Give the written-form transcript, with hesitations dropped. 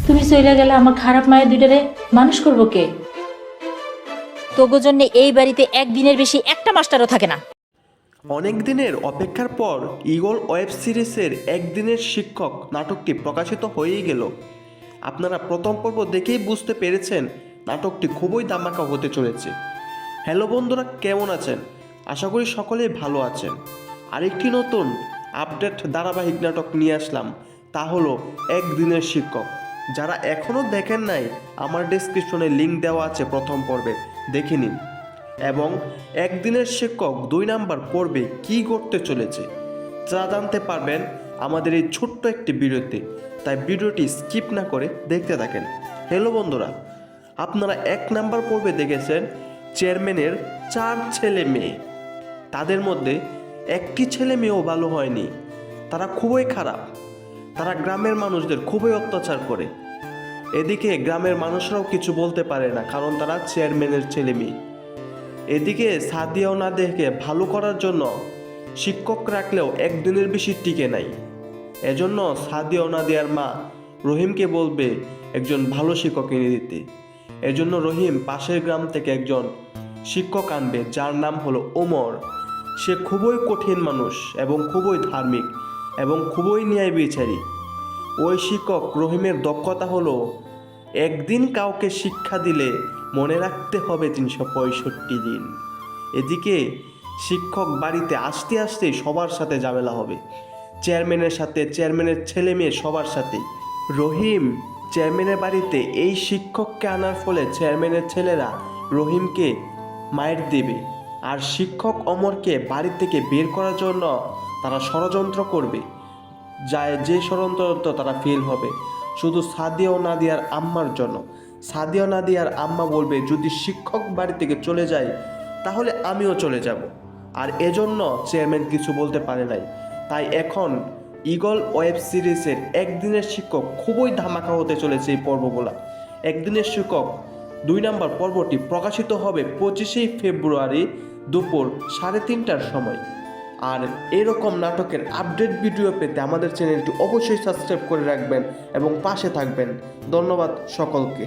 তুমি চলে গেলে আমার খারাপ মায়ের দুইটারে মানুষ করবো কে? তোগো জন্য এই বাড়িতে একদিনের বেশি একটা মাস্টারও থাকে না। অনেক দিনের অপেক্ষার পর ঈগল ওয়েব সিরিজের একদিনের শিক্ষক নাটকটি প্রকাশিত হয়েই গেল। আপনারা প্রথম পর্ব দেখেই বুঝতে পেরেছেন নাটকটি খুবই ধামাকা হতে চলেছে। হ্যালো বন্ধুরা, কেমন আছেন? আশা করি সকলেই ভালো আছেন। আরেকটি নতুন আপডেট ধারাবাহিক নাটক নিয়ে আসলাম, তা হলো একদিনের শিক্ষক। যারা এখনও দেখেন নাই, আমার ডেসক্রিপশনে লিঙ্ক দেওয়া আছে প্রথম পর্বে, দেখে নিন। এবং একদিনের শিক্ষক 2 নাম্বার পর্বে কী ঘটতে চলেছে তা জানতে পারবেন আমাদের এই ছোট্ট একটি ভিডিওতে, তাই ভিডিওটি স্কিপ না করে দেখতে থাকেন। হ্যালো বন্ধুরা, আপনারা 1 নাম্বার পর্বে দেখেছেন চেয়ারম্যানের 4 ছেলে মেয়ে। তাদের মধ্যে একটি ছেলে মেয়েও ভালো হয়নি, তারা খুবই খারাপ। তারা গ্রামের মানুষদের খুবই অত্যাচার করে। এদিকে গ্রামের মানুষরাও কিছু বলতে পারে না, কারণ তারা চেয়ারম্যানের ছেলে মেয়ে। এদিকে সাদিয়া ও নাদিয়াকে ভালো করার জন্য শিক্ষক রাখলেও একদিনের বেশি টিকে নাই। এজন্য সাদিয়া ও নাদিয়ার মা রহিমকে বলবে একজন ভালো শিক্ষক এনে দিতে। এজন্য রহিম পাশের গ্রাম থেকে একজন শিক্ষক আনবে, যার নাম হলো ওমর। সে খুবই কঠিন মানুষ এবং খুবই ধার্মিক এবং খুবই ন্যায় বিচারী। ওই শিক্ষক রহিমের দক্ষতা হলো একদিন কাউকে শিক্ষা দিলে মনে রাখতে হবে 365 দিন। এদিকে শিক্ষক বাড়িতে আসতে আসতেই সবার সাথে ঝামেলা হবে, চেয়ারম্যানের সাথে, চেয়ারম্যানের ছেলে মেয়ে সবার সাথেই। রহিম চেয়ারম্যানের বাড়িতে এই শিক্ষককে আনার ফলে চেয়ারম্যানের ছেলেরা রহিমকে মাইর দেবে, আর শিক্ষক অমরকে বাড়ি থেকে বের করার জন্য তারা ষড়যন্ত্র করবে। যে ষড়যন্ত্র তারা ফেল হবে শুধু সাদিয়া ও নাদিয়ার আম্মার জন্য। সাদিয়া ও নাদিয়ার আম্মা বলবে যদি শিক্ষক বাড়ি থেকে চলে যায় তাহলে আমিও চলে যাব, আর এজন্য চেয়ারম্যান কিছু বলতে পারে নাই। তাই এখন ঈগল ওয়েব সিরিজের একদিনের শিক্ষক খুবই ধামাকা হতে চলেছে এই পর্বগুলা। একদিনের শিক্ষক 2 নাম্বার পর্বটি প্রকাশিত হবে 25শে ফেব্রুয়ারি দুপুর 3:30টার সময়। আর এরকম নাটকের আপডেট ভিডিও পেতে আমাদের চ্যানেলটি অবশ্যই সাবস্ক্রাইব করে রাখবেন এবং পাশে থাকবেন। ধন্যবাদ সকলকে।